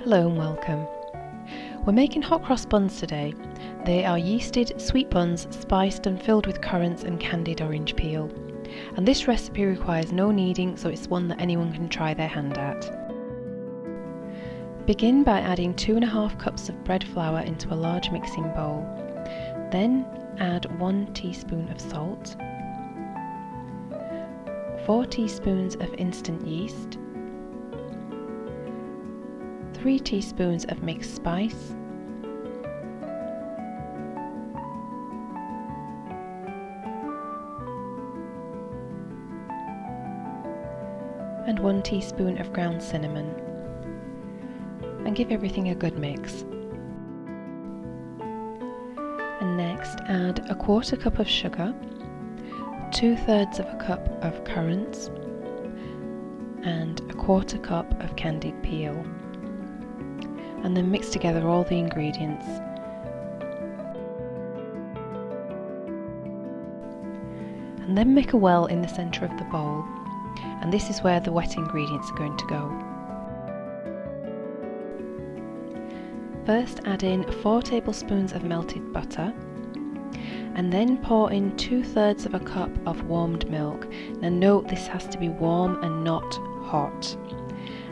Hello and welcome. We're making hot cross buns today. They are yeasted sweet buns spiced and filled with currants and candied orange peel. And this recipe requires no kneading, so it's one that anyone can try their hand at. Begin by adding 2½ cups of bread flour into a large mixing bowl. Then add 1 teaspoon of salt, 4 teaspoons of instant yeast, 3 teaspoons of mixed spice, and 1 teaspoon of ground cinnamon, and give everything a good mix. And next add 1/4 cup of sugar, 2/3 of a cup of currants, and 1/4 cup of candied peel. And then mix together all the ingredients. And then make a well in the centre of the bowl, and this is where the wet ingredients are going to go. First add in 4 tablespoons of melted butter, and then pour in 2/3 of a cup of warmed milk. Now note this has to be warm and not hot.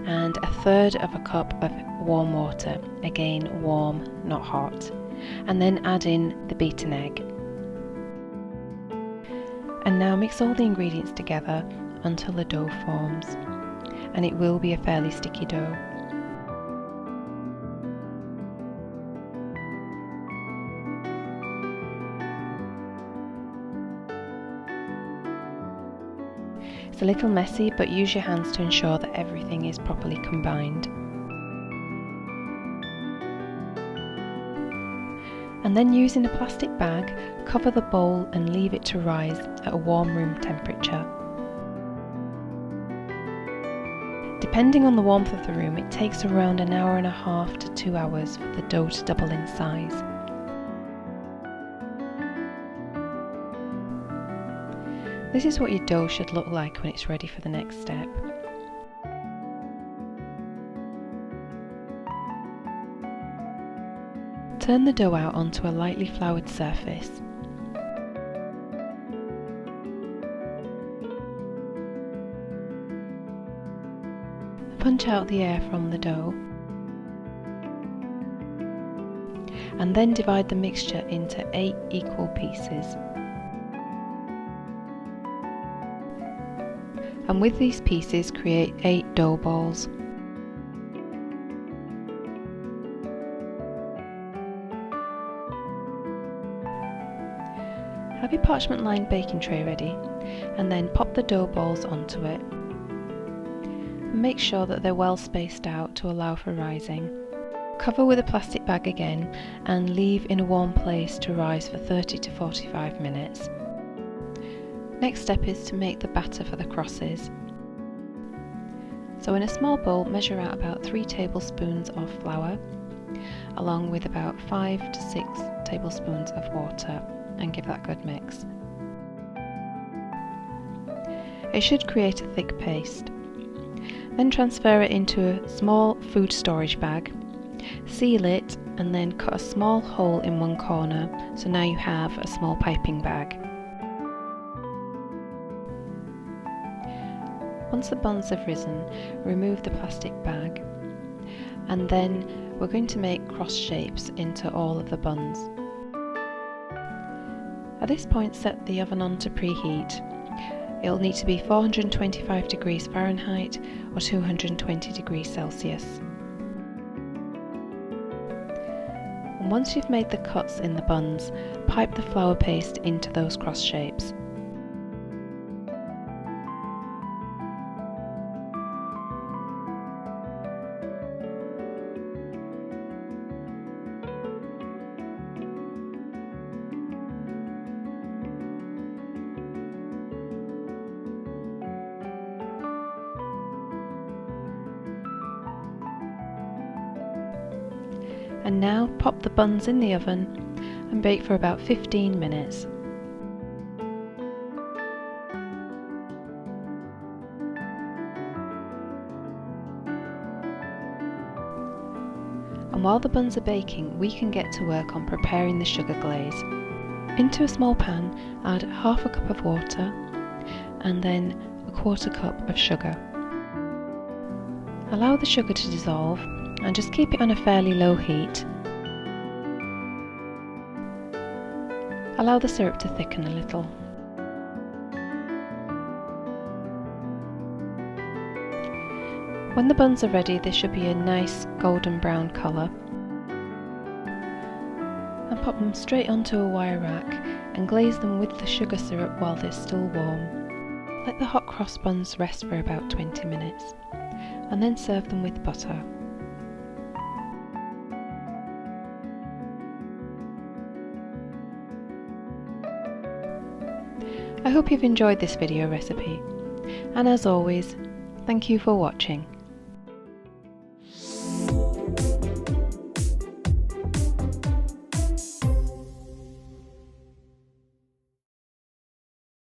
And 1/3 of a cup of warm water, again warm, not hot, and then add in the beaten egg. And now mix all the ingredients together until the dough forms, and it will be a fairly sticky dough. It's a little messy, but use your hands to ensure that everything is properly combined. And then using a plastic bag, cover the bowl and leave it to rise at a warm room temperature. Depending on the warmth of the room, it takes around 1.5 to 2 hours for the dough to double in size. This is what your dough should look like when it's ready for the next step. Turn the dough out onto a lightly floured surface. Punch out the air from the dough, and then divide the mixture into 8 equal pieces. And with these pieces create 8 dough balls. Have your parchment lined baking tray ready, and then pop the dough balls onto it. And make sure that they're well spaced out to allow for rising. Cover with a plastic bag again and leave in a warm place to rise for 30 to 45 minutes. Next step is to make the batter for the crosses. So in a small bowl, measure out about 3 tablespoons of flour, along with about 5 to 6 tablespoons of water, and give that a good mix. It should create a thick paste. Then transfer it into a small food storage bag, seal it, and then cut a small hole in one corner, so now you have a small piping bag. Once the buns have risen, remove the plastic bag, and then we're going to make cross shapes into all of the buns. At this point, set the oven on to preheat. It'll need to be 425 degrees Fahrenheit or 220 degrees Celsius. And once you've made the cuts in the buns, pipe the flour paste into those cross shapes. And now pop the buns in the oven and bake for about 15 minutes. while the buns are baking, we can get to work on preparing the sugar glaze. Into a small pan, add half a cup of water and then a quarter cup of sugar. Allow the sugar to dissolve and just keep it on a fairly low heat. Allow the syrup to thicken a little. When the buns are ready, they should be a nice golden brown colour. And pop them straight onto a wire rack and glaze them with the sugar syrup while they're still warm. Let the hot cross buns rest for about 20 minutes and then serve them with butter. I hope you've enjoyed this video recipe, and as always, thank you for watching.